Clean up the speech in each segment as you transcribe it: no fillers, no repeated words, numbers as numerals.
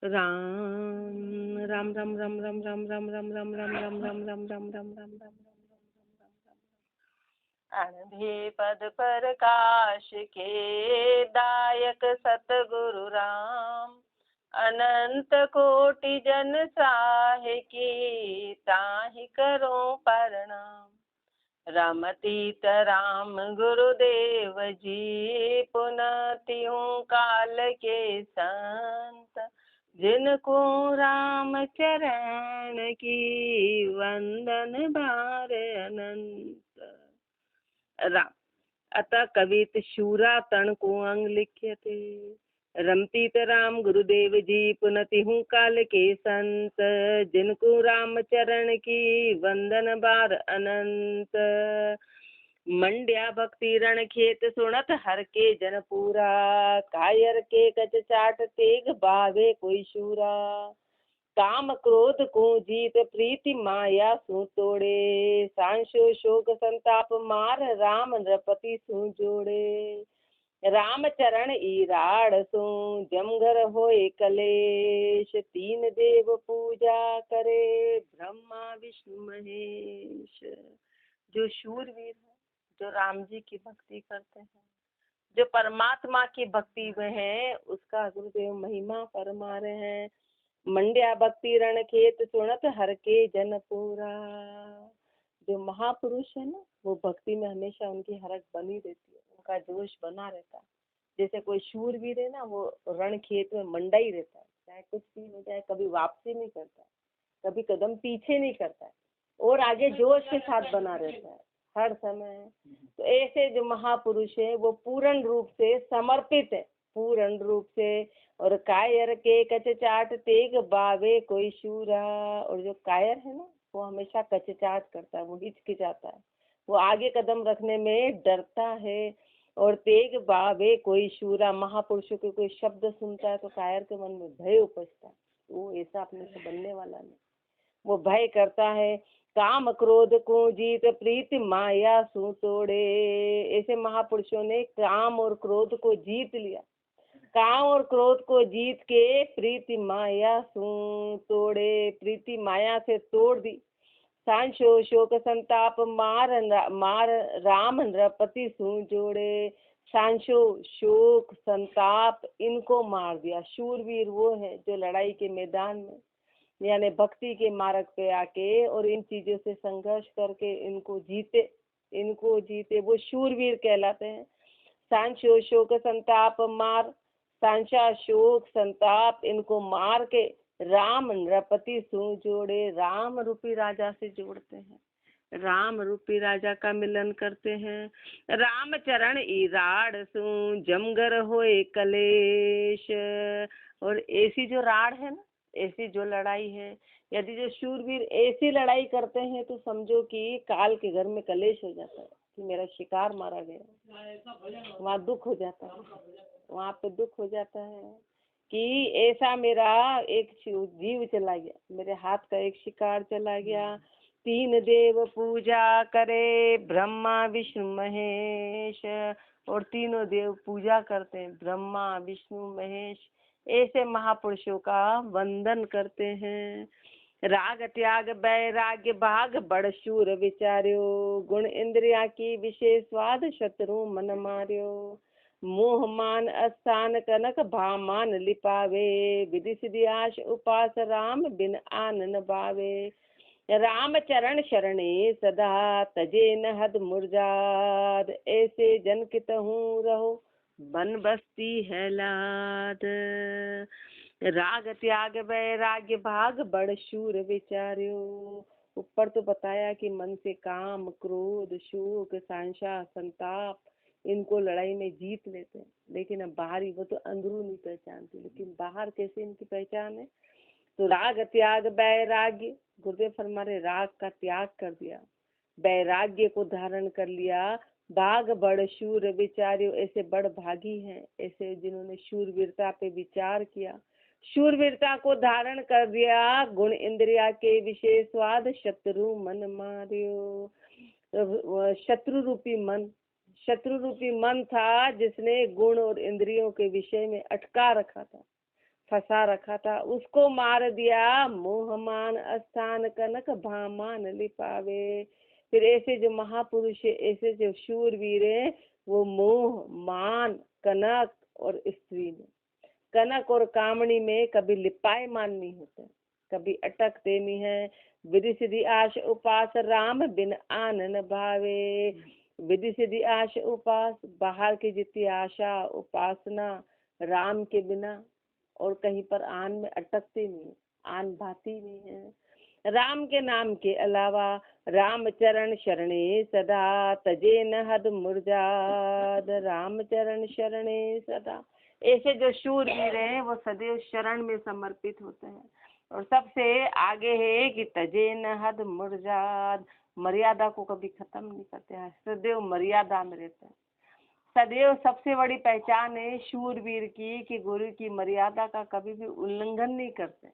राम राम राम राम राम राम राम राम राम राम राम राम राम राम राम राम राम अनधि पद प्रकाश के दायक सतगुरु राम अनंत कोटि जन साहे की ताहि करो प्रणाम। रमतीत राम गुरुदेव जी पुनः त्यों काल के संत जिनको राम चरण की वंदन बार अनंत। राम अतः कवित शूरा तण को अंग लिखे थे। रमतीत राम गुरुदेव जी पुनति हूँ काल के संत जिनको राम चरण की वंदन बार अनंत। मंड्या भक्ति रण खेत सुनत हर के जन पूरा कायर के कच चाट तेग बावे कोई शूरा। काम क्रोध को जीत प्रीति माया सु तोड़े सांशो शोक संताप मार राम नृपति सु जोड़े। राम चरण ईराड़ सो जमघर होए कलेश तीन देव पूजा करे ब्रह्मा विष्णु महेश। जो शूरवीर है, जो राम जी की भक्ति करते हैं, जो परमात्मा की भक्ति में है, उसका गुरुदेव महिमा फरमा रहे हैं। मंड्या भक्ति रण खेत सुनत हर के जन पूरा। जो महापुरुष है ना, वो भक्ति में हमेशा उनकी हरक बनी रहती है, उनका जोश बना रहता है। जैसे कोई शूरवीर है ना, वो रण खेत में मंडा ही रहता है, चाहे कुछ भी हो जाए, कभी वापसी नहीं करता है, कभी कदम पीछे नहीं करता है, और आगे जोश के साथ बना रहता है हर समय। तो ऐसे जो महापुरुष है वो पूर्ण रूप से समर्पित है, पूर्ण रूप से। और कायर के कच चाट तेग बावे कोई शूरा। और जो कायर है ना, वो हमेशा कचचाट करता है, वो हिचकिचाता है, वो आगे कदम रखने में डरता है। और तेग बावे कोई शूरा, महापुरुषों के कोई शब्द सुनता है तो कायर के मन में भय उपजता है, वो ऐसा अपने से बनने वाला नहीं, वो भय करता है। काम क्रोध को जीत प्रीति माया सु तोड़े। ऐसे महापुरुषों ने काम और क्रोध को जीत लिया, काम और क्रोध को जीत के प्रीति माया सु तोड़े, प्रीति माया से तोड़ दी। सांशो शोक संताप मार राम नृपति सु जोड़े। सांशो शोक संताप इनको मार दिया। शूरवीर वो है जो लड़ाई के मैदान में यानी भक्ति के मार्ग पे आके और इन चीजों से संघर्ष करके इनको जीते वो शूरवीर कहलाते हैं। सांशो शोक संताप मार, सांशा शोक संताप इनको मार के राम नृपति सु जोड़े, राम रूपी राजा से जोड़ते हैं, राम रूपी राजा का मिलन करते हैं। राम चरण ईराड़ सु जमगर होए कलेश। और ऐसी जो राड़ है ना, ऐसी जो लड़ाई है, यदि जो शूरवीर ऐसी लड़ाई करते हैं तो समझो कि काल के घर में कलेश हो जाता है कि मेरा शिकार मारा गया, वहाँ दुख हो जाता है, वहाँ पे दुख हो जाता है कि ऐसा मेरा एक जीव चला गया, मेरे हाथ का एक शिकार चला गया। तीन देव पूजा करे ब्रह्मा विष्णु महेश। और तीनों देव पूजा करते हैं, ब्रह्मा विष्णु महेश। ऐसे महापुरुषों का वंदन करते हैं। राग त्याग वैराग्य भाग बड़ शूर विचार्यो, गुण इंद्रिया की विशेष स्वाद शत्रु मन मार्यो। मोह मान अस्थान कनक भामान लिपावे, विधि सिद्धि आश उपास राम बिन आन न बावे। राम चरण शरणे सदा तजे न हद मुरजाद, ऐसे जन कित हूँ रहो बन बसती है लाद। राग त्याग वैराग्य भाग बड़ शूर विचार्यो। ऊपर तो बताया कि मन से काम क्रोध शोक सांशा संताप इनको लड़ाई में जीत लेते हैं, लेकिन अब बाहरी वो तो अंदरूनी पहचानती, लेकिन बाहर कैसे इनकी पहचान है। तो राग त्याग वैराग्य, गुरुदेव फरमा रहे राग का त्याग कर दिया, वैराग्य को धारण कर लिया। बाघ बड़ शूर विचार्यो, ऐसे बड़ भागी हैं ऐसे जिन्होंने शूरवीरता पे विचार किया, शूरवीरता को धारण कर दिया। गुण इंद्रिया के विशेष स्वाद शत्रु मन मार्यो। शत्रु रूपी मन था जिसने गुण और इंद्रियों के विषय में अटका रखा था, फंसा रखा था, उसको मार दिया। मोहमान स्थान कनक भामान लिपावे। फिर ऐसे जो महापुरुष है, ऐसे जो शूरवीर है, वो मोह मान कनक और स्त्री में, कनक और कामणी में कभी लिपायमान नहीं होते, कभी अटकते नहीं है। विधि सिद्धि आश उपास राम बिन आनन भावे। विधि सिद्धि आश उपास, बाहर की जितनी आशा उपासना राम के बिना और कहीं पर आन में अटकती नहीं, आन भाती नहीं है। राम के नाम के अलावा राम चरण शरणे सदा, तजे न हद मुरजाद। राम चरण शरणे सदा, ऐसे जो शूरवीर हैं वो सदैव शरण में समर्पित होते हैं। और सबसे आगे है कि तजे न हद मुरजाद, मर्यादा को कभी खत्म नहीं करते हैं, सदैव मर्यादा में रहते हैं। सदैव सबसे बड़ी पहचान है शूरवीर की कि गुरु की मर्यादा का कभी भी उल्लंघन नहीं करते,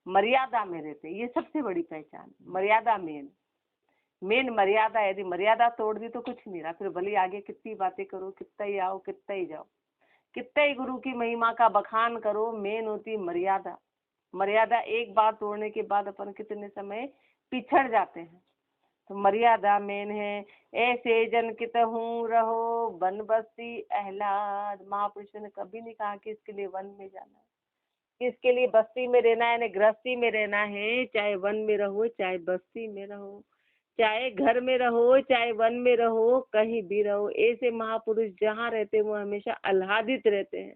मर्यादा में रहते, ये सबसे बड़ी पहचान। मर्यादा मेन मर्यादा, यदि मर्यादा तोड़ दी तो कुछ नहीं रहा, फिर भले आगे कितनी बातें करो, कितना ही आओ, कितना ही जाओ, कितना ही गुरु की महिमा का बखान करो, मेन होती मर्यादा। मर्यादा एक बार तोड़ने के बाद अपन कितने समय पिछड़ जाते हैं, तो मर्यादा मेन है। ऐसे जन कित हूँ रहो वन बस्ती अहलाद। महापुरुषों ने कभी नहीं कहा कि इसके लिए वन में जाना है, इसके लिए बस्ती में रहना है, यानी गृहस्थी में रहना है। चाहे वन में रहो, चाहे बस्ती में रहो, चाहे घर में रहो, चाहे वन में रहो, कहीं भी रहो, ऐसे महापुरुष जहाँ रहते हैं वो हमेशा आह्लादित रहते हैं,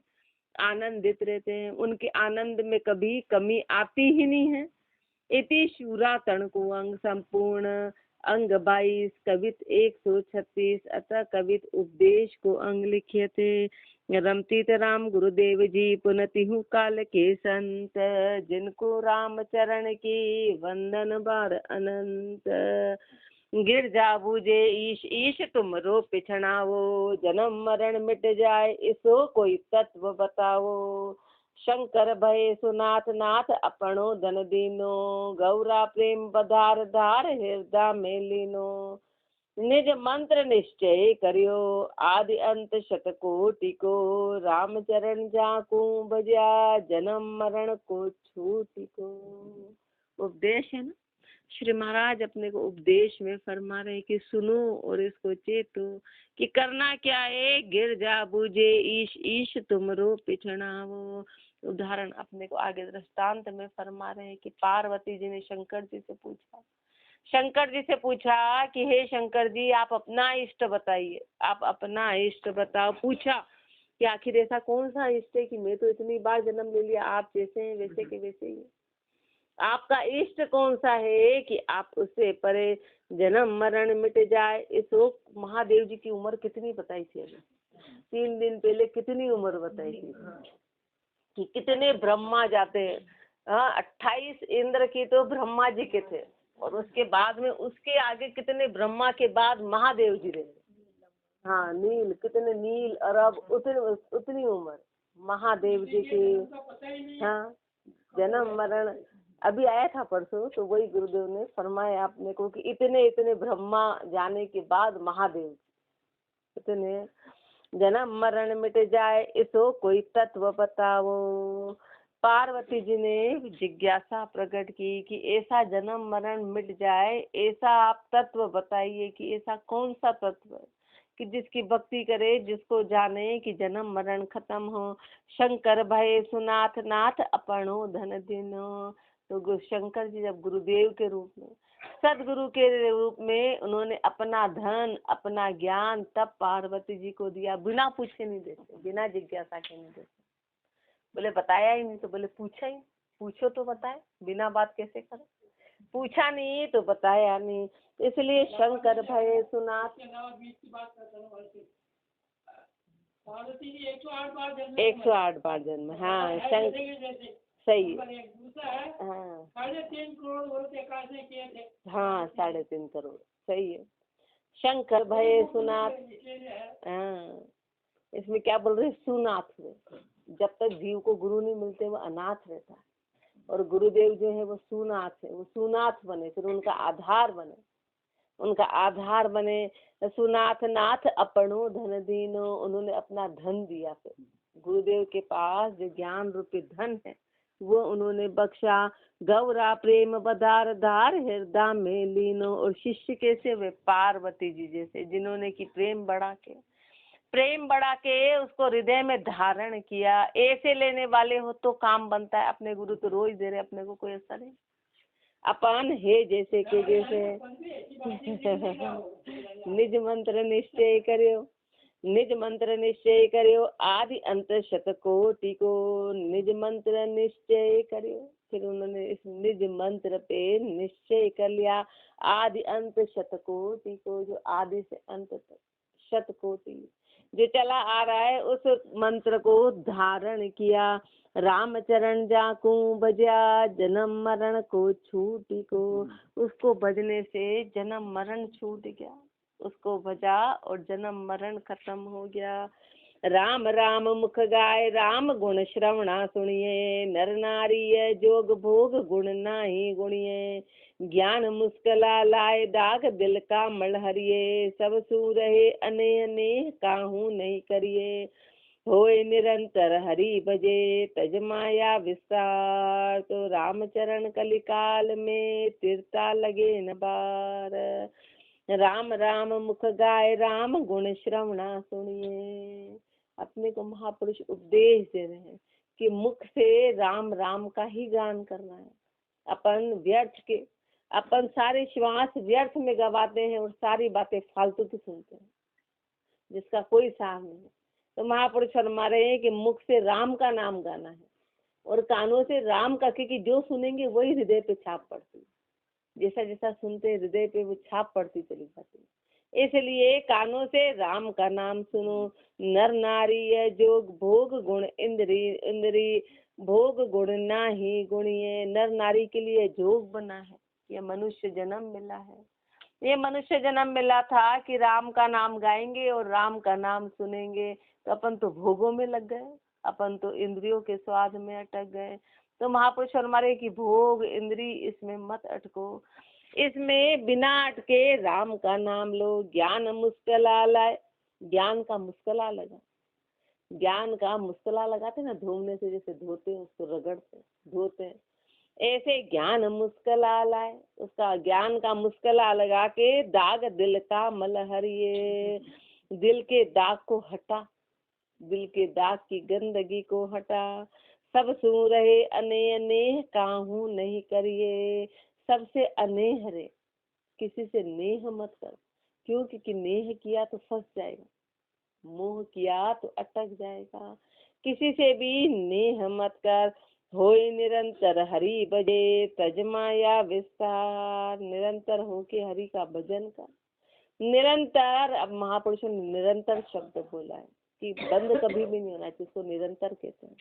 आनंदित रहते हैं। उनके आनंद में कभी कमी आती ही नहीं है। इति शूरा तणको अंग संपूर्ण, अंग 22, कवित 136। अतः कवित उपदेश को अंग लिखे थे। रमतीत राम गुरुदेव जी पुनतिहु काल के संत, जिनको राम चरण की वंदन बार अनंत। गिरजा बूझे ईश ईश तुम रो पिछड़ावो, जन्म मरण मिट जाए इसो कोई तत्व बताओ। शंकर भय सुनाथ नाथ अपनो धन दीनो, गौरा प्रेम बधार धार हृदय में लीनो। निज मंत्र निश्चय करियो आदि अंत शतकोटि को, राम चरण जाकू बजा जन्म मरण को छूटी को। उपदेश है ना, श्री महाराज अपने को उपदेश में फरमा रहे कि सुनो और इसको चेतो कि करना क्या है। गिर जा बूझे ईश ईश तुम रो पिछड़ावो। उदाहरण अपने को आगे दृष्टांत में फरमा रहे हैं कि पार्वती जी ने शंकर जी से पूछा, शंकर जी से पूछा कि हे शंकर जी आप अपना इष्ट बताइए, आप अपना इष्ट बताओ। पूछा कि आखिर ऐसा कौन सा इष्ट है कि मैं तो इतनी बार जन्म ले लिया, आप जैसे हैं वैसे के वैसे ही, आपका इष्ट कौन सा है कि आप उससे परे जन्म मरण मिट जाए। इस महादेव जी की उम्र कितनी बताई थी अभी 3 दिन पहले, कितनी उम्र बताई थी कि कितने ब्रह्मा जाते हैं। 28 इंद्र की तो ब्रह्मा जी के थे, और उसके बाद में उसके आगे कितने ब्रह्मा के बाद महादेव जी रहे। हाँ नील, कितने नील अरब, उतनी उम्र महादेव जी की। हाँ जन्म मरण अभी आया था परसों, तो वही गुरुदेव ने फरमाया आपने को कि इतने इतने ब्रह्मा जाने के बाद महादेव इतने। जन्म मरण मिट जाए इसो कोई तत्व बताओ। पार्वती जी ने जिज्ञासा प्रकट की कि ऐसा जन्म मरण मिट जाए, ऐसा आप तत्व बताइए कि ऐसा कौन सा तत्व है कि जिसकी भक्ति करे, जिसको जाने कि जन्म मरण खत्म हो। शंकर भय सुनाथ नाथ अपनो धन दिनो। तो शंकर जी जब गुरुदेव के रूप में, सदगुरु के रूप में उन्होंने अपना धन, अपना ज्ञान तब पार्वती जी को दिया, बिना पूछे नहीं देते, बिना जिज्ञासा के नहीं देते। बोले बताया ही नहीं, तो बोले पूछा ही, पूछो तो बताए, बिना बात कैसे करो। पूछा नहीं तो बताया नहीं, इसलिए शंकर भय सुनाथ 108 बार जन्म। हाँ शंकर सही है। हाँ 3.5 करोड़ सही है। शंकर भय सुनाथ। हाँ इसमें क्या बोल रहे, सुनाथ में जब तक जीव को गुरु नहीं मिलते वो अनाथ रहता है, और गुरुदेव जो है वो सुनाथ है, वो सुनाथ बने, फिर उनका आधार बने, उनका आधार बने। सुनाथ नाथ अपनो धन दीनो, उन्होंने अपना धन दिया, फिर गुरुदेव के पास जो ज्ञान रूपी धन है वो उन्होंने बख्शा। गौरा प्रेम बधार धार हृदय में लीनो। और शिष्य कैसे? वे पार्वती जी जैसे, जिन्होंने की प्रेम बढ़ा के उसको हृदय में धारण किया। ऐसे लेने वाले हो तो काम बनता है। अपने गुरु तो रोज दे रहे, अपने को कोई असर नहीं। अपन है जैसे के जैसे निज मंत्र निश्चय करियो, निज मंत्र निश्चय करियो, आदि अंत शतकोटि को निज मंत्र निश्चय करियो। फिर उन्होंने इस निज मंत्र पे निश्चय कर लिया, आदि अंत शतकोटि को, जो आदि से अंत तक शतकोटि जो चला आ रहा है उस मंत्र को धारण किया। रामचरण जाकू बजा, जन्म मरण को छूटी को। उसको भजने से जन्म मरण छूट गया, उसको भजा और जन्म मरण खत्म हो गया। राम राम मुख गाय, राम गुण श्रवणा सुनिए। नर नारी जोग भोग गुण नाही गुणिये। ज्ञान मुस्कला लाए, दाग दिल का मल हरिये। सब सू रहे अने अने काहू नहीं करिए। होए निरंतर हरि भजे, तज माया विस्तार। तो रामचरण कलिकाल में तिरता लगे न बार। राम राम मुख गाय, राम गुण श्रवणा सुनिए। अपने को महापुरुष उपदेश दे रहे हैं कि मुख से राम राम का ही गान करना है। अपन सारे श्वास व्यर्थ में गवाते हैं और सारी बातें फालतू की सुनते हैं जिसका कोई सार नहीं है। तो महापुरुष फरमा रहे हैं कि मुख से राम का नाम गाना है और कानों से राम का, क्योंकि जो सुनेंगे वही हृदय पे छाप पड़ती है। जैसा जैसा सुनते हृदय पे वो छाप पड़ती चली जाती है। इसलिए कानों से राम का नाम सुनो। नर नारी जोग भोग गुण इंद्री भोग गुण नाही गुणिये। नर नारी के लिए जोग बना है, ये मनुष्य जन्म मिला है। ये मनुष्य जन्म मिला था कि राम का नाम गाएंगे और राम का नाम सुनेंगे। तो अपन तो भोगों में लग गए, अपन तो इंद्रियों के स्वाद में अटक गए। तो महापुरुष हमारे की भोग इंद्री इसमें मत अटको, इसमें बिना अटके राम का नाम लो। ज्ञान मुस्कला लाए, ज्ञान का मुस्कला लगा, ज्ञान का मुस्कला लगाते ना धोने से, जैसे धोते हैं उसको रगड़ते धोते हैं, ऐसे ज्ञान मुस्कला लाए। उसका ज्ञान का मुस्कला लगा के दाग दिल का मल हरिये। दिल के दाग को हटा, दिल के दाग की गंदगी को हटा। सब सू रहे अने अने काहू नहीं करिए। सबसे अनेह रे, किसी से नेह मत कर, क्योंकि नेह किया तो फंस जाएगा, मोह किया तो अटक जाएगा। किसी से भी नेह मत कर। होए निरंतर हरि भजे, तज माया विस्तार। निरंतर होके हरि का भजन कर। निरंतर, अब महापुरुषों ने निरंतर शब्द बोला है कि बंद कभी भी नहीं होना चाहिए, इसको निरंतर कहते हैं।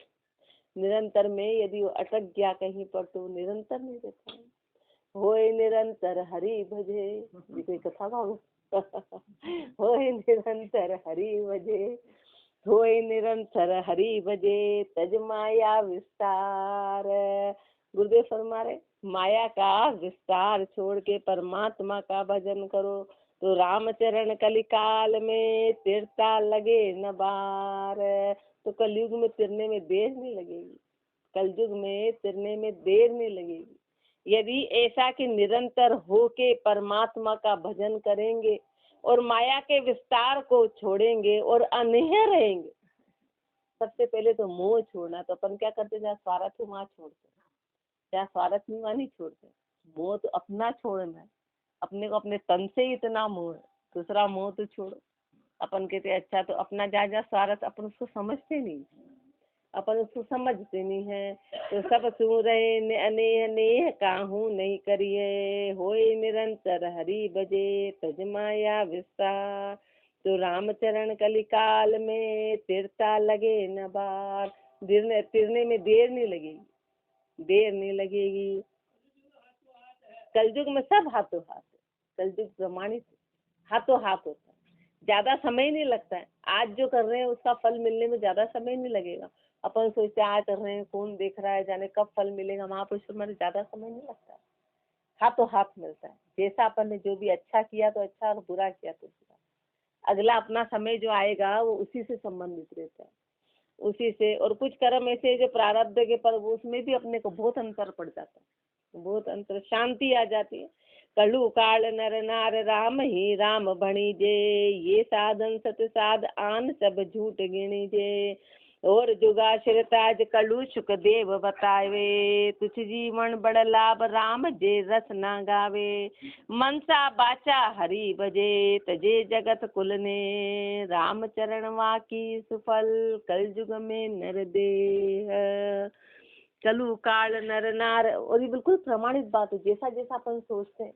निरंतर में यदि वो अटक गया कहीं पर तो निरंतर नहीं रहता है। होए निरंतर हरि भजे, ये कोई कथा भाव होए निरंतर हरि भजे, होए निरंतर हरि भजे, तज माया विस्तार। गुरुदेव फरमा रहे माया का विस्तार छोड़ के परमात्मा का भजन करो तो रामचरण कलिकाल में तिरता लगे न बार। तो कलयुग में तिरने में देर नहीं लगेगी, कलयुग में तिरने में देर नहीं लगेगी। यदि ऐसा कि निरंतर होके परमात्मा का भजन करेंगे और माया के विस्तार को छोड़ेंगे और अनेह रहेंगे। सबसे पहले तो मोह छोड़ना, तो अपन क्या करते जहाँ स्वार्थ वहाँ छोड़ते, जहाँ स्वार्थ नहीं वहाँ नहीं छोड़ते। मोह तो अपना छोड़ना है, अपने को अपने तन से ही इतना मोह है, दूसरा मोह तो छोड़ो। अपन कहते अच्छा तो अपना जहाँ जहाँ स्वार्थ, अपन उसको समझते नहीं, अपन उसको समझते नहीं है। तो सब सू रहे अनेह नेह काहू नहीं करिए। होए निरंतर हरि भजे, तज माया विस्तार। तो रामचरण कलिकाल में तिरता लगे न बार। तिरने में देर नहीं लगेगी, देर नहीं लगेगी। कलयुग में सब हाथों हाथ, कलयुग प्रमाणित हाथों हाथ होता है, ज्यादा समय नहीं लगता है। आज जो कर रहे हैं उसका फल मिलने में ज्यादा समय नहीं लगेगा। अपन सोचते आज कर रहे हैं, कौन देख रहा है, जाने कब फल मिलेगा। महापुरुष में ज्यादा समय नहीं लगता है, हाथों हाथ मिलता है। जैसा अपन ने जो भी अच्छा किया तो अच्छा और बुरा किया तो बुरा, अगला अपना समय जो आएगा वो उसी से संबंधित रहता है। उसी से। और कुछ कर्म ऐसे जो प्रारब्ध के पर उसमें भी अपने को बहुत अंतर पड़ जाता है, बहुत अंतर, शांति आ जाती है। कलु काल नर नार राम ही राम भणी जे, ये साधन सत साध आन सब झूठ गिणी जे। और जुगा श्रताज कलु सुख देव बतावे, तुझ जीवन बड़ लाभ राम जे रस ना गावे। मनसा बाचा हरि भजे, तजे जगत कुल ने, राम चरण वाकी सुफल कल युग में नर देह। कलु काल नर नार, और ये बिल्कुल प्रमाणित बात है। जैसा जैसा अपन सोचते हैं,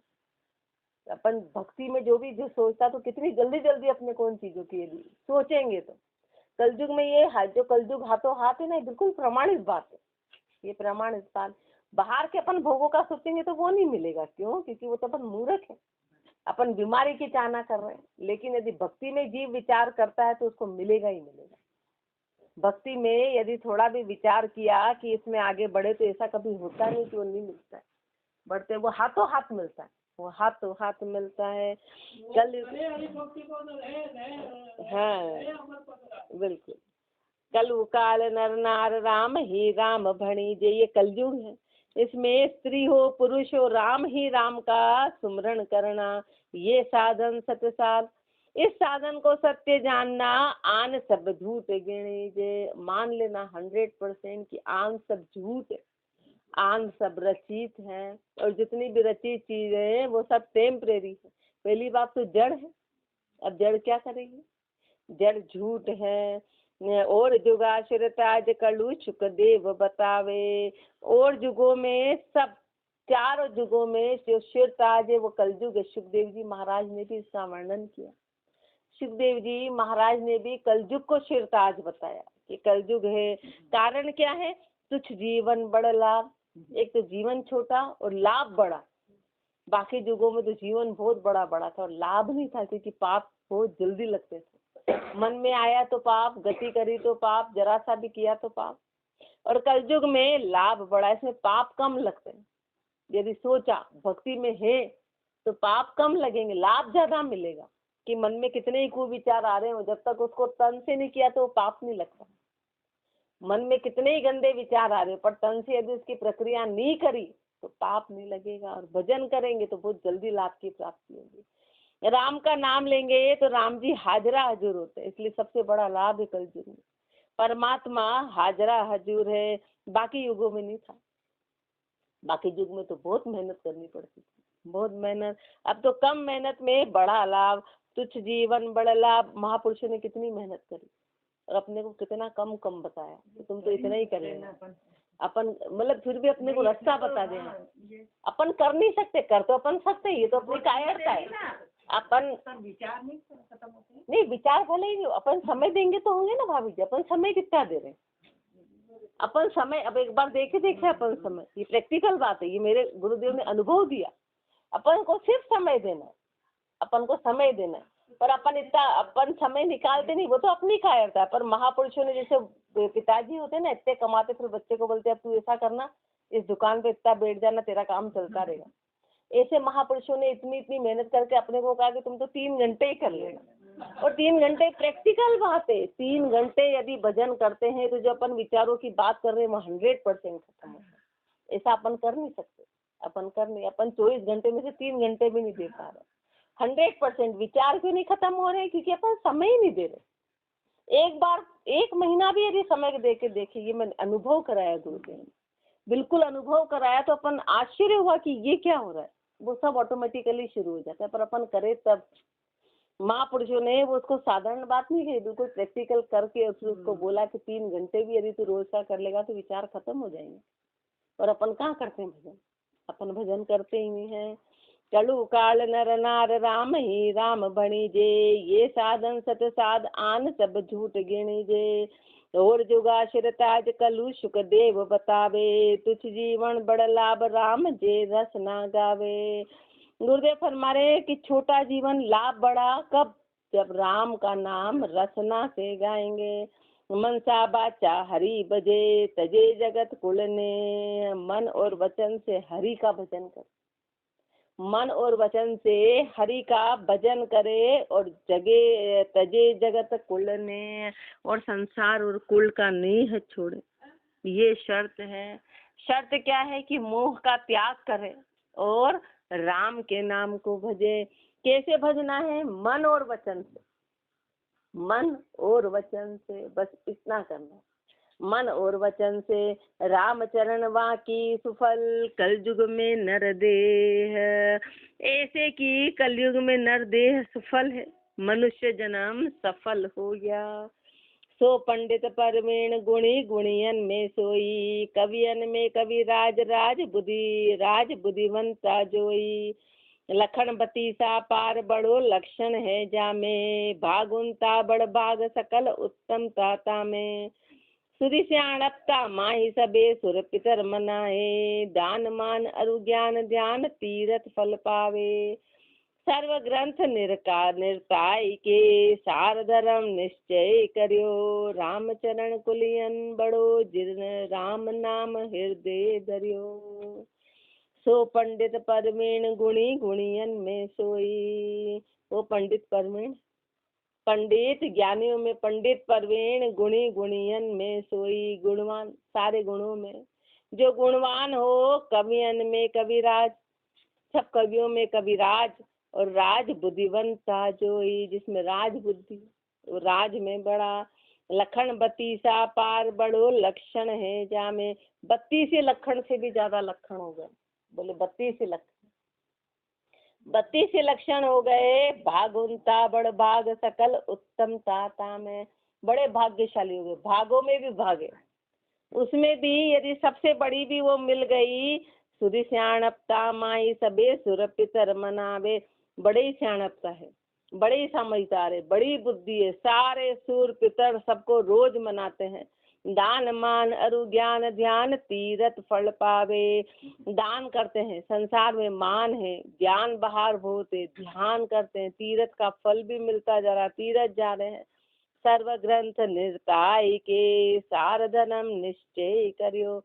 अपन भक्ति में जो सोचता तो कितनी जल्दी जल्दी अपने कौन चीजों की यदि सोचेंगे तो कलयुग में ये जो कलयुग हाथों हाथ है ना, बिल्कुल प्रमाणित बात है, ये प्रमाणित बात। बाहर के अपन भोगों का सोचेंगे तो वो नहीं मिलेगा। क्यों? क्योंकि वो तो अपन मूर्ख है, अपन बीमारी की चाहना कर रहे हैं। लेकिन यदि भक्ति में जीव विचार करता है तो उसको मिलेगा ही मिलेगा। भक्ति में यदि थोड़ा भी विचार किया कि इसमें आगे बढ़े तो ऐसा कभी होता नहीं कि वो नहीं मिलता है, बढ़ते वो हाथों हाथ मिलता है, वो हाथों हाथ मिलता है। कल हाँ बिल्कुल। कलु काल नर नार राम ही राम भणी जे, ये कलयुग है। इसमें स्त्री हो पुरुष हो, राम ही राम का सुमरण करना, ये साधन सत साध। इस साधन को सत्य जानना, आन सब झूठ गिणी जे। मान लेना 100% कि आन सब झूठ है, आन सब रचित है। और जितनी भी रचित चीजें हैं वो सब टेम्परेरी है। पहली बात तो जड़ है, अब जड़ क्या करेगी, जड़ झूठ है। और जुगाश्रिताज कलु सुख देव बतावे, और युगों में सब चारों युगों में जो शिरताज है वो कलयुग है। सुखदेव जी महाराज ने भी इसका वर्णन किया। सुखदेव जी महाराज ने भी कलयुग को शिरताज बताया कि कलयुग है। कारण क्या है? तुझ जीवन बड़ लाभ, एक तो जीवन छोटा और लाभ बड़ा। बाकी युगों में तो जीवन बहुत बड़ा बड़ा था और लाभ नहीं था, क्योंकि पाप बहुत जल्दी लगते थे। मन में आया तो पाप, गति करी तो पाप, जरा सा भी किया तो पाप। और कलयुग में लाभ बड़ा, इसमें पाप कम लगते हैं। यदि सोचा भक्ति में है तो पाप कम लगेंगे, लाभ ज्यादा मिलेगा। कि मन में कितने ही कुविचार आ रहे हो, जब तक उसको तन से नहीं किया तो पाप नहीं लगता। मन में कितने ही गंदे विचार आ रहे हो, पर तन से यदि उसकी प्रक्रिया नहीं करी तो पाप नहीं लगेगा। और भजन करेंगे तो बहुत जल्दी लाभ की प्राप्ति होगी। राम का नाम लेंगे तो राम जी हाजरा हजूर होते हैं, इसलिए सबसे बड़ा लाभ है कलयुग में। परमात्मा हाजरा हजूर है, बाकी युगों में नहीं था। बाकी युग में तो बहुत मेहनत करनी पड़ती थी, बहुत मेहनत। अब तो कम मेहनत में बड़ा लाभ, तुच्छ जीवन बड़ा लाभ। महापुरुषों ने कितनी मेहनत करी और अपने को कितना कम कम बताया कि तुम तो इतना ही करेंगे। अपन मतलब फिर भी अपने को रास्ता बता देना। अपन कर नहीं सकते, कर तो अपन सकते, ये तो अपनी कायरता है। अपन विचार नहीं खत्म होते, नहीं विचार भले ही अपन समय देंगे तो होंगे ना भाभी जी। अपन समय कितना दे रहे हैं? अपन समय अब एक बार देखे अपन समय, ये प्रैक्टिकल बात है, ये मेरे गुरुदेव ने अनुभव दिया। अपन को सिर्फ समय देना, अपन को समय देना है। पर अपन इतना अपन समय निकालते नहीं, वो तो अपनी कायरता है। पर महापुरुषों ने, जैसे पिताजी होते ना, इतने कमाते, फिर बच्चे को बोलते अब तू ऐसा करना, इस दुकान पे इतना बैठ जाना, तेरा काम चलता रहेगा। ऐसे महापुरुषों ने इतनी इतनी मेहनत करके अपने को कहा कि तुम तो 3 घंटे ही कर लेना। और 3 घंटे प्रैक्टिकल बात है, 3 घंटे यदि भजन करते हैं तो जो अपन विचारों की बात कर रहे हैं वो 100% खत्म होता है। ऐसा अपन कर नहीं सकते, अपन कर नहीं, अपन 24 घंटे में से 3 घंटे भी नहीं दे पा रहे। 100% विचार क्यों नहीं खत्म हो रहे? क्योंकि अपन समय ही नहीं दे रहे। एक बार 1 महीना भी यदि समय दे के देखिए, ये मैंने अनुभव कराया गुरुदेव ने, बिल्कुल अनुभव कराया। तो अपन आश्चर्य हुआ कि ये क्या हो रहा है, वो सब ऑटोमेटिकली शुरू हो जाता है। पर अपन करे तब। महापुरुषों ने वो उसको साधारण बात नहीं कही, बिल्कुल प्रैक्टिकल करके उसको बोला कि 3 घंटे भी यदि तू रोज का कर लेगा तो विचार खत्म हो जाएंगे। और अपन कहाँ करते हैं भजन? अपन भजन करते ही नहीं है। कलु काल नर नार राम ही राम बणी जे, ये साधन सत साध आन सब झूठ गिणी जे। और जुगा शिरताज कलु सुख देव बतावे, तुझ जीवन बड़ लाभ राम जे रस ना गावे। गुरुदेव फरमा रहे कि छोटा जीवन लाभ बड़ा कब? जब राम का नाम रसना से गाएंगे। मनसा बाचा हरि बजे, तजे जगत कुल ने। मन और वचन से हरि का भजन कर। मन और वचन से हरि का भजन करे और जगे तजे जगत कुल ने, और संसार और कुल का नेह छोड़े। ये शर्त है। शर्त क्या है कि मोह का त्याग करे और राम के नाम को भजे। कैसे भजना है? मन और वचन से, मन और वचन से, बस इतना करना। मन और वचन से राम चरण वाकी सुफल, कलयुग में नर देह। ऐसे की कलयुग में नर देह सुफल है, मनुष्य जन्म सफल हो गया। सो पंडित परवीण गुणी गुणियन में सोई, कवियन में कवि राज राज बुद्धिवंता जोई। लखन बतीसा पार बड़ो लक्षण है जामे, भागुनता बड़ भाग सकल उत्तम ताता में। सुधि सियाणपता माही सबे सुर पितर मनाए, दान मान अरु ज्ञान ध्यान तीरथ फल पावे। सर्व ग्रंथ निरताय के सार धर्म निश्चय करियो, राम चरण कुलियन बड़ो जिन राम नाम हृदय धरियो। सो पंडित परवीण गुणी गुणियन में सोई। वो पंडित परवीण, पंडित ज्ञानियों में पंडित परवीण, गुणी गुणियन में सोई। गुणवान सारे गुणों में जो गुणवान हो, कवियन में कविराज, सब कवियों में कविराज, और राज बुद्धिवंता जोई, जिसमें राज बुद्धि, वो राज में बड़ा। लखन बत्तीसा पार बड़ो लक्षण है जामे, 32 लक्षण से भी ज्यादा लक्षण हो गए। बोले 32 लक्षण, 32 लक्षण हो गए। भागुनता बड़ भाग सकल उत्तम ताता में, बड़े भाग्यशाली हो गए। भागों में भी भागे, उसमें भी यदि सबसे बड़ी भी वो मिल गई। सुधि सियाणपता माई सबे सुर पितर मनावे, बड़े ही सियाणपता है, बड़े ही समझदार है, बड़ी बुद्धि है। सारे सूर पितर सबको रोज मनाते हैं। दान मान अरु ज्ञान ध्यान तीरथ फल पावे। दान करते हैं, संसार में मान है, ज्ञान बाहर होते, ध्यान करते हैं, तीरथ का फल भी मिलता जा रहा, तीरथ जा रहे हैं। सर्व ग्रंथ निरताय के सार धर्म निश्चय करियो।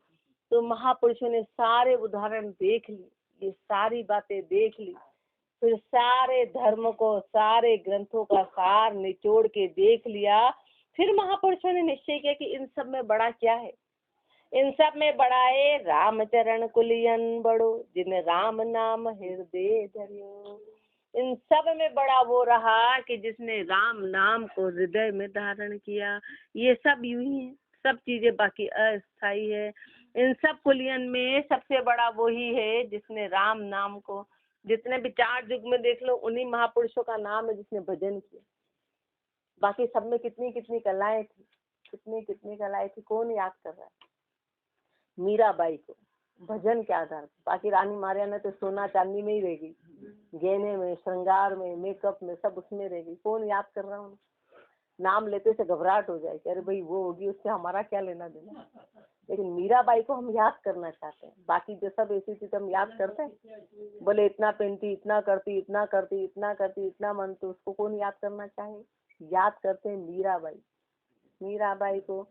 तो महापुरुषों ने सारे उदाहरण देख ली, ये सारी बातें देख ली, फिर सारे धर्म को, सारे ग्रंथों का सार निचोड़ के देख लिया। फिर महापुरुषों ने निश्चय किया कि इन सब में बड़ा क्या है? इन सब में बड़ा है रामचरण कुलियन बड़ो, जिन राम नाम हृदय धरियो। इन सब में बड़ा वो रहा कि जिसने राम नाम को हृदय में धारण किया। ये सब यूं ही है, सब चीजें बाकी अस्थायी है। इन सब कुलियन में सबसे बड़ा वही है जिसने राम नाम को, जितने भी 4 युग में देख लो, उन्हीं महापुरुषों का नाम है जिसने भजन किया। बाकी सब में कितनी कितनी कलाएं थी, कितनी कितनी कलाएं थी, कौन याद कर रहा है? मीराबाई को भजन के आधार पर, बाकी रानी मारिया तो सोना चांदी में ही रह गई, गहने में, श्रृंगार में, मेकअप में, सब उसमें रह गई। कौन याद कर रहा हूँ? नाम लेते से घबराहट हो जाए कि अरे भाई वो होगी, उससे हमारा क्या लेना देना। लेकिन मीराबाई को हम याद करना चाहते हैं। बाकी जो सब ऐसी चीज हम याद करते हैं, बोले इतना पहनती, इतना करती, इतना करती, इतना करती, इतना मन, तो उसको कौन याद करना चाहे? याद करते हैं मीराबाई, मीराबाई को,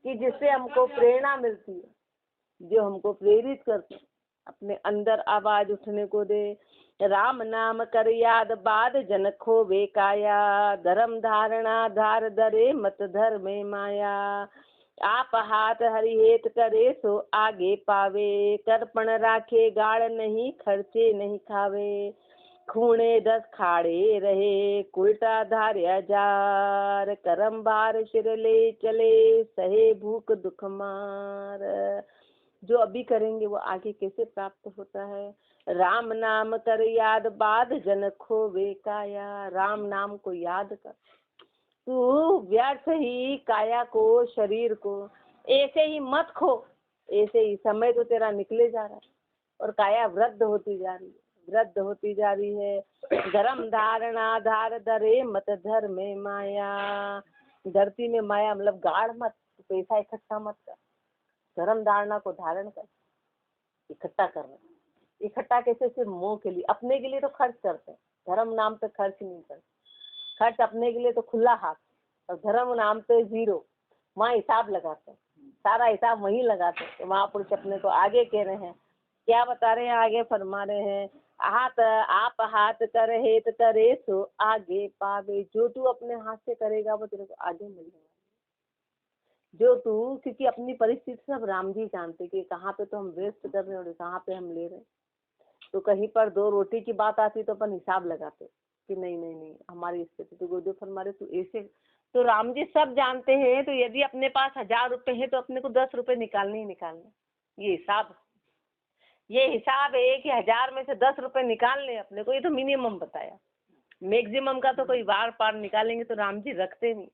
कि जिससे हमको प्रेरणा मिलती है, जो हमको प्रेरित करती है, अपने अंदर आवाज उठने को दे। राम नाम कर याद बाद जन खो वे काया, धर्म धारणा धार धरे मत धर में माया। आप हाथ हरिहेत करे सो आगे पावे, करपण राखे गाड़ नहीं खर्चे नहीं खावे। खूणे 10 खाड़े रहे उल्टा धार्या जार, करम बार सिर ले चले सहे भूख दुख मार। जो अभी करेंगे वो आगे कैसे प्राप्त होता है? राम नाम कर याद बाद जन खो वे काया, राम नाम को याद कर। तू व्यर्थ ही काया को, शरीर को ऐसे ही मत खो, ऐसे ही समय तो तेरा निकले जा रहा है और काया वृद्ध होती जा रही है, वृद्ध होती जा रही है। धर्म धारणा धार धरे मत धर में माया, धरती में माया मतलब गाड़ मत, पैसा इकट्ठा मत कर, धर्म धारणा को धारण कर, इकट्ठा करना। इकट्ठा कैसे? सिर्फ मोह के लिए, अपने के लिए तो खर्च करते हैं, धर्म नाम पे खर्च नहीं करते। खर्च अपने के लिए तो खुला हाथ, और धर्म नाम पे 0, वहाँ हिसाब लगाते हैं, सारा हिसाब वहीं लगाते हैं। तो महापुरुष अपने को आगे कह रहे हैं, क्या बता रहे हैं? आगे फरमा रहे हैं, हाथ आप हाथ कर हेत करे सो आगे पावे। जो तू अपने हाथ से करेगा वो तेरे को आगे मिलेगा। जो तू, क्योंकि अपनी परिस्थिति सब राम जी जानते कि कहाँ पे तो हम वेस्ट कर रहे हैं और कहाँ पे हम ले रहे हैं। तो कहीं पर 2 रोटी की बात आती तो अपन हिसाब लगाते कि नहीं नहीं नहीं हमारी स्थिति तो गुरुदेव फरमारे तू ऐसे। तो राम जी सब जानते हैं। तो यदि अपने पास 1000 रुपए है तो अपने को 10 रुपए निकालने ही निकालने। ये हिसाब है कि 1000 में से 10 रुपए निकालने अपने को। ये तो मिनिमम बताया, मैक्सिमम का तो कोई बार पार निकालेंगे तो राम जी रखते नहीं।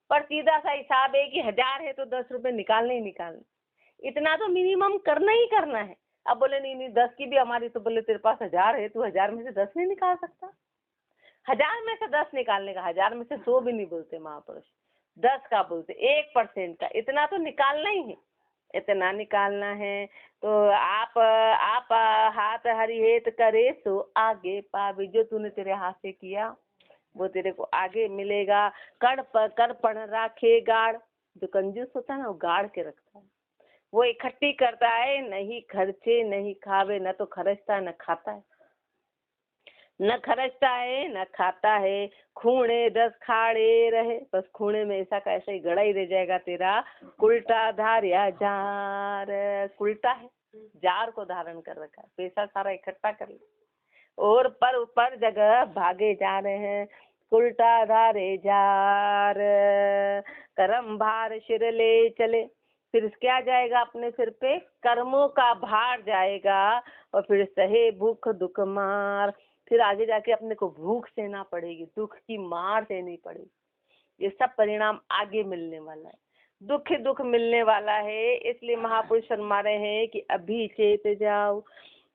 पर सीधा सा हिसाब है कि 1000 है तो 10 रुपए निकालने ही निकालने। इतना तो मिनिमम करना ही करना है। अब बोले नहीं नहीं 10 की भी हमारी, तो बोले तेरे पास 1000 है, तू 1000 में से 10 नहीं निकाल सकता। 1000 में से 10 निकालने का, 1000 में से 100 भी नहीं बोलते महापुरुष, 10 का बोलते, 1% का। इतना तो निकालना ही है, इतना निकालना है। तो आप हाथ हरिहेत करे सो आगे पावे। जो तूने तेरे हाथ से किया वो तेरे को आगे मिलेगा। करपण राखे गाड़। जो कंजूस होता है ना वो गाड़ के रखता है, वो इकट्ठी करता है, नहीं खर्चे नहीं खावे। न तो खर्चता है न खाता है, न खर्चता है न खाता है। खूणे 10 खाड़े रहे, बस खूणे में ऐसा का ऐसा ही गड़ा ही रह जाएगा तेरा। उल्टा धारिया जार, उल्टा है, जार को धारण कर रखा है, पैसा सारा इकट्ठा कर ले और पर जगह भागे जा रहे हैं। उल्टा धारे जार, कर्म भार सिर ले चले। फिर क्या जाएगा अपने सिर पे? कर्मों का भार जाएगा। और फिर सहे भूख दुख मार। फिर आगे जाके अपने को भूख सहना पड़ेगी, दुख की मार सहनी पड़ेगी। ये सब परिणाम आगे मिलने वाला है, दुख ही दुख मिलने वाला है। इसलिए महापुरुष फरमा रहे हैं कि अभी चेत जाओ,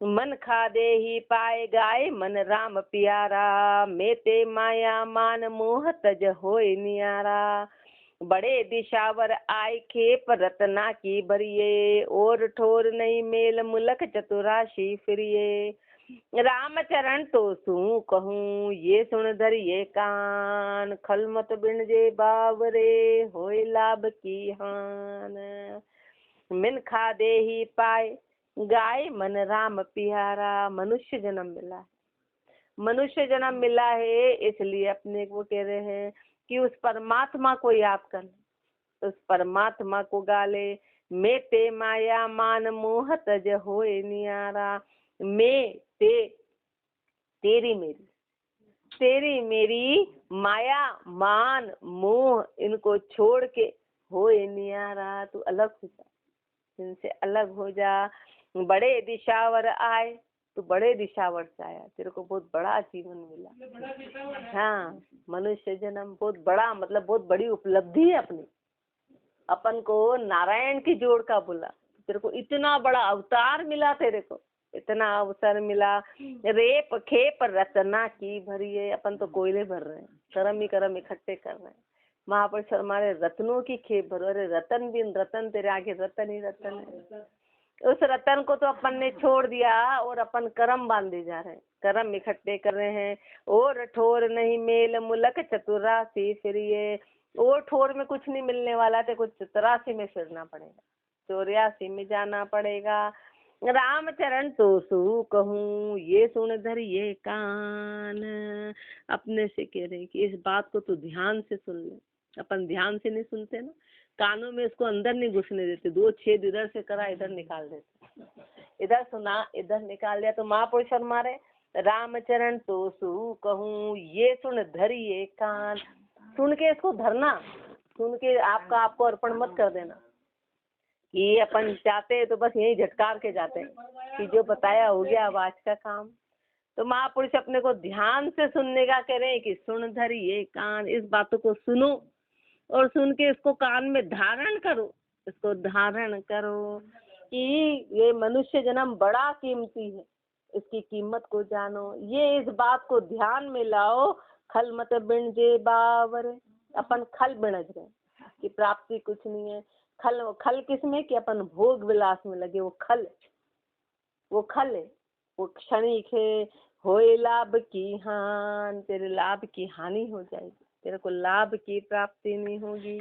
मन खादे ही पाए गाए, मन राम प्यारा। मेते माया मान मोह तज होए नियारा। बड़े दिशावर आय खेप रतना की भरिये, और ठोर नहीं मेल मुलक चतुराशी फिरिये। राम चरण तो सू कहूँ, ये सुन धरिये कान। खल मत बिनजे बावरे, होए लाभ की हान। मिन खादे ही पाए गाय, मन राम प्यारा। मनुष्य जन्म मिला है, मनुष्य जन्म मिला है, इसलिए अपने को कह रहे हैं कि उस परमात्मा को याद कर, उस परमात्मा को गाले। मैं ते माया मान मोह तज होए नियारा। मैं ते, तेरी मेरी माया मान मोह, इनको छोड़ के होए नियारा, तू अलग हो जा, इनसे अलग हो जा। बड़े दिशावर आए, तो बड़े दिशावर से आया, तेरे को बहुत बड़ा जीवन मिला। हाँ, मनुष्य जन्म बहुत बड़ा, मतलब बहुत बड़ी उपलब्धि है अपनी। अपन को नारायण की जोड़ का बोला, तेरे को इतना बड़ा अवतार मिला, तेरे को इतना अवसर मिला। रेप खेप रतना की भरिए। अपन तो कोयले भर रहे हैं, कर्म ही कर्म इकट्ठे कर रहे हैं। महापुरुष हमारे रत्नों की खेप भरो। अरे रतन बिन रतन, तेरे आगे रतन ही रतन है। उस रतन को तो अपन ने छोड़ दिया और अपन कर्म बांधे जा रहे हैं, कर्म इकट्ठे कर रहे हैं। और ठोर नहीं मेल मुलक चतुरासी फिरिए। और ठोर में कुछ नहीं मिलने वाला, तो कुछ 84 में फिरना पड़ेगा, 84 में जाना पड़ेगा। राम चरण तो सू कहूँ, ये सुन धरिये कान। अपने से कह रहे कि इस बात को तो ध्यान से सुन ले। अपन ध्यान से नहीं सुनते ना, कानों में इसको अंदर नहीं घुसने देते, 2 छेद इधर से करा इधर निकाल देते, इधर सुना इधर निकाल दिया। तो महापुरुष हमारे रामचरण तो सू कहूँ, ये सुन धरिये कान। सुन के इसको धरना, सुन के आपको अर्पण मत कर देना कि अपन चाहते हैं तो बस यही झटकार के जाते हैं कि जो बताया हो गया अब आज का काम। तो महापुरुष अपने को ध्यान से सुनने का कह रहे हैं कि सुन धरिये कान। इस बातों को सुनो और सुन के इसको कान में धारण करो, इसको धारण करो कि ये मनुष्य जन्म बड़ा कीमती है, इसकी कीमत को जानो। ये इस बात को ध्यान में लाओ, खल मत बिनजे बावर। अपन खल बिनज रहे कि प्राप्ति कुछ नहीं है। खल किसमें कि अपन भोग विलास में लगे, वो खल है, वो क्षणिक है। होए लाभ की हान, तेरे लाभ की हानि हो जाएगी, तेरे को लाभ की प्राप्ति नहीं होगी।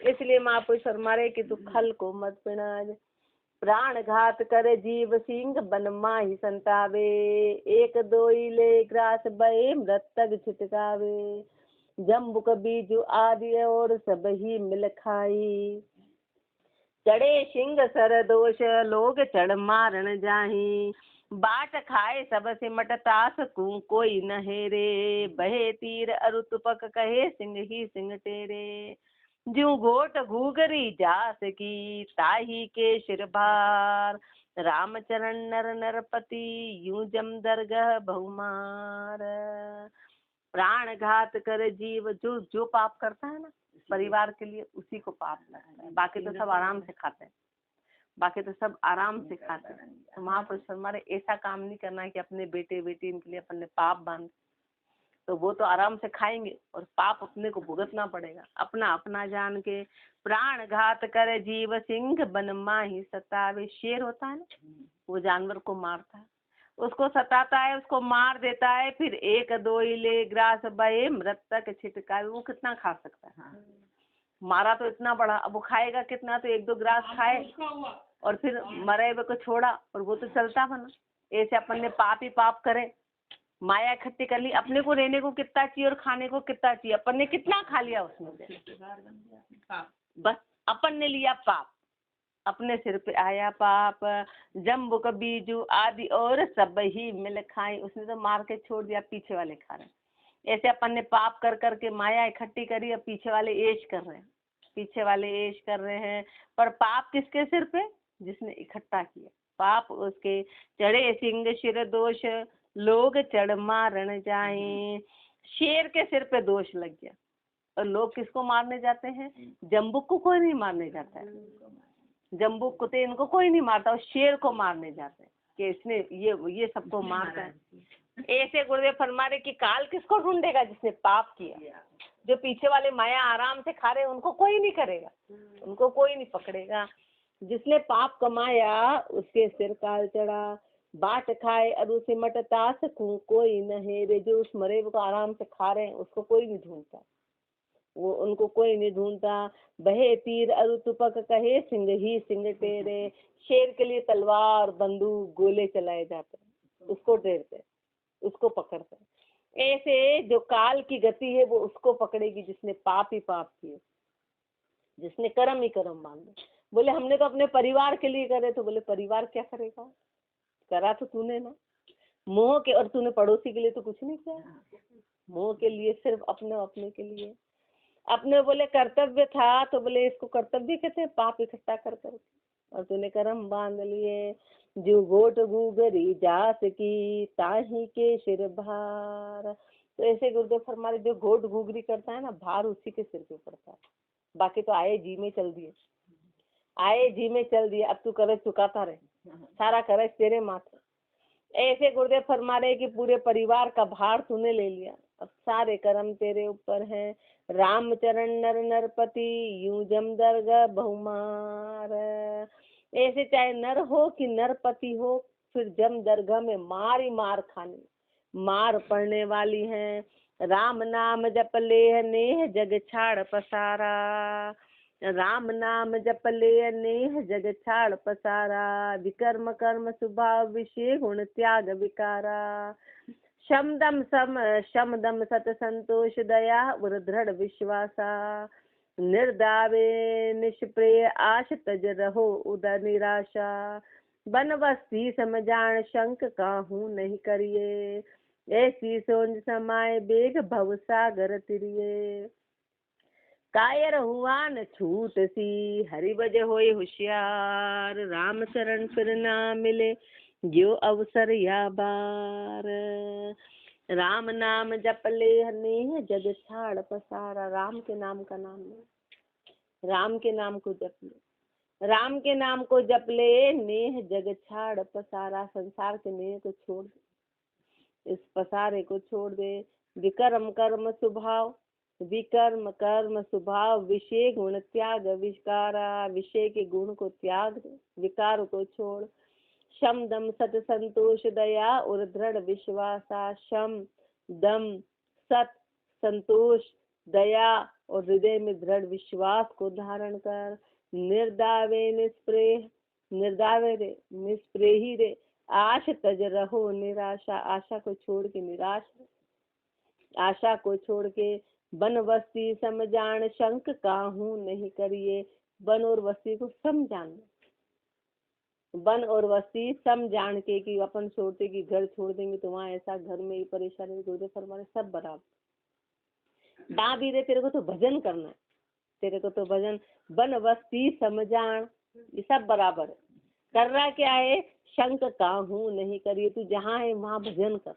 इसलिए महापुरुष फरमा रहे कि तू खल को मत बिनाज। प्राण घात कर जीव सिंह बन माही संतावे, एक दोई ले ग्रास बहे मृतक छिटकावे, जम्बुक बीजु आदि और सब ही मिल खाई, चढ़े सिंह सर दोष लोग चढ़ मारन जाही, बाट खाए सब सिमट तास कोई न हेरे, बहे तीर अरु तुपक कहे सिंह ही सिंह टेरे, ज्यों घोट घूगरी जास की ताही के शिर भार, रामचरण नर नरपति यूं जम दरगह बहुमार। प्राण घात कर जीव, जो जो पाप करता है ना परिवार के लिए उसी को पाप लगता है, बाकी तो सब आराम से खाते हैं, बाकी तो सब आराम से खाते हैं। तो महापुरुष हमारे ऐसा काम नहीं करना है कि अपने बेटे बेटी इनके लिए अपने पाप बांध, तो वो तो आराम से खाएंगे और पाप अपने को भुगतना पड़ेगा, अपना अपना जान के। प्राण घात कर जीव सिंह बन माही सतावे, शेर होता है ना वो जानवर को मारता है, उसको सताता है, उसको मार देता है, फिर एक दो ले ग्रास बहे मृतक छिटकावे, वो कितना खा सकता है, मारा तो इतना बड़ा, अब वो खाएगा कितना, तो एक दो ग्रास खाए और फिर मरे हुए को छोड़ा, और वो तो चलता बना। ऐसे अपन ने पाप ही पाप करे, माया इकट्ठी कर ली, अपने को रहने को कितना चाहिए और खाने को कितना चाहिए, अपन ने कितना खा लिया उसमें से, बस अपन ने लिया पाप, अपने सिर पे आया पाप, जम्बुक बीजू आदि और सब ही मिल खाई, उसने तो मार के छोड़ दिया, पीछे वाले खा रहे। ऐसे अपन ने पाप कर करके माया इकट्ठी करी, अब पीछे वाले ऐश कर रहे हैं, पीछे वाले ऐश कर रहे हैं, पर पाप किसके सिर पे, जिसने इकट्ठा किया, पाप उसके। चढ़े सिंह शिर दोष लोग चढ़ मारन जाए, शेर के सिर पे दोष लग गया, और लोग किसको मारने जाते हैं, जम्बुक को कोई नहीं मारने जाता है, जम्बुक कुत्ते इनको कोई नहीं मारता, और शेर को मारने जाते हैं कि इसने ये सबको मारता है। ऐसे गुरुदेव फरमा रहे कि काल किसको ढूंढेगा, जिसने पाप किया, जो पीछे वाले माया आराम से खा रहे उनको कोई नहीं करेगा, उनको कोई नहीं पकड़ेगा, जिसने पाप कमाया उसके सिर काल चढ़ा, बाट खाए अरु सिमट तास कोई न हेरे, जो उस मरे को आराम से खा रहे हैं उसको कोई नहीं ढूंढता, वो उनको कोई नहीं ढूंढता, बहे तीर अरु तुपक कहे सिंह ही सिंह टेरे, शेर के लिए तलवार बंदूक गोले चलाए जाते हैं, उसको टेरते, उसको पकड़ते। ऐसे जो काल की गति है वो उसको पकड़ेगी जिसने पाप ही पाप किए, जिसने कर्म ही कर्म मांगे। बोले हमने तो अपने परिवार के लिए करे, तो बोले परिवार क्या करेगा, करा तो तूने ना, मोह के, और तूने पड़ोसी के लिए तो कुछ नहीं किया, मोह के लिए सिर्फ अपने अपने के लिए, अपने बोले कर्तव्य था, तो बोले इसको कर्तव्य कहते हैं, पाप इकट्ठा कर कर, और तूने कर्म बांध लिए, जो गोट गुगरी जास की ताही के सिर भार। तो ऐसे गुरुदेव फरमाते जो घोट घुगरी करता है ना, भार उसी के सिर पे पड़ता है, बाकी तो आए जी में चल दिए, आए जी में चल दिए, अब तू कर्ज चुकाता रहे, सारा कर्ज तेरे माथे। ऐसे गुरुदेव फरमा रहे कि पूरे परिवार का भार तूने ले लिया, अब सारे कर्म तेरे ऊपर हैं, रामचरण नर नरपति यूं जम दरगह बहुमार। ऐसे चाहे नर हो कि नरपति हो, फिर जम दरगाह में मार ही मार खाने, मार पड़ने वाली है। राम नाम जप ले नेह जग छाड़ पसारा, राम नाम जप ले नेह जग छाड़ पसारा, विकर्म कर्म स्वभाव विषय गुण त्याग विकारा, शम दम सत संतोष दया उर दृढ़ विश्वासा, निर्दावे निष्प्रिय आश तज रहो उदर निराशा, बनवस्ती समझान शंक काहू नहीं करिए, ऐसी सोच समाये बेग भव सागर तिरिये, कायर हुआ न छूट सी हरि बज होए होशियार, राम शरण फिर ना मिले जो अवसर या बार, राम नाम जप ले नेह जग छाड़ पसारा, राम के नाम का नाम ले, राम के नाम को जप ले, राम के नाम को जप ले नेह जग छाड़ पसारा, संसार के नेह को छोड़ दे, इस पसारे को छोड़ दे, विकर्म कर्म स्वभाव विकर्म कर्म स्वभाव विषय गुण त्याग विकारा, विषय के गुण को त्याग दे, विकार को छोड़, शम दम सत संतोष दया और दृढ़ विश्वासा, शम दम सत संतोष दया और हृदय में दृढ़ विश्वास को धारण कर, निर्दावे निष्प्रेह निर्दावे रे, निष्प्रेही रे, आश तज रहो निराशा, आशा को छोड़ के निराश रे, आशा को छोड़ के बन वस्ती समझान, शंक काहू नहीं करिए। वन और वस्ती को समझाना, वन और वस्ती समझान के कि अपन छोड़ते कि घर छोड़ देंगे तो वहाँ ऐसा घर में ही परेशानी, गुरुदेव फरमाने सब बराबर। डा भी रे तेरे को तो भजन करना है, तेरे को तो भजन, बन वस्ती समझान, ये सब बराबर है। कर रहा क्या है, शंक काहू नहीं करिए, तू जहाँ है वहाँ भजन कर,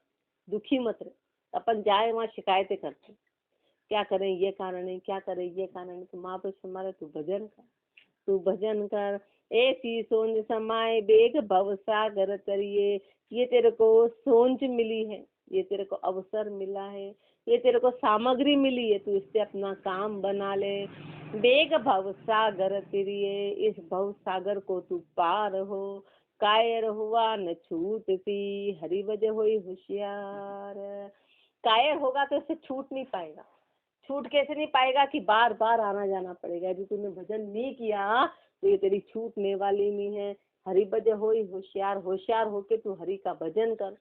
दुखी मत रहे। अपन जाए वहाँ शिकायतें करते, क्या करें ये कारण है, क्या करें ये कारण है, तो माँ पे हमारे तू भजन कर, तू भजन कर। ऐसी सोच समाये बेग भव सागर तरिए, ये तेरे को सोच मिली है, ये तेरे को अवसर मिला है, ये तेरे को सामग्री मिली है, तू इससे अपना काम बना ले। बेग भव सागर तिरिए, इस भव सागर को तू पार हो। कायर हुआ न छूटती, हरि वजह हुई होशियार। कायर होगा तो इससे छूट नहीं पाएगा। छूट कैसे नहीं पाएगा कि बार बार आना जाना पड़ेगा। यदि तूने भजन नहीं किया तो ये तेरी छूटने वाली नहीं है। हरि भज होई होशियार, होशियार होके तू हरि का भजन कर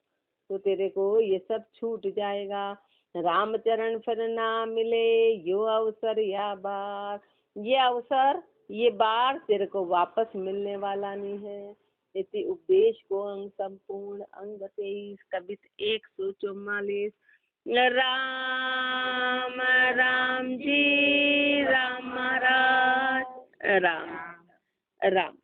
तो तेरे को ये सब छूट जाएगा। रामचरण फिर ना मिले यो अवसर या बार, ये अवसर ये बार तेरे को वापस मिलने वाला नहीं है। इति उपदेश को अंग संपूर्ण अंग 23 कवित 144। राम राम जी राम महाराज राम राम।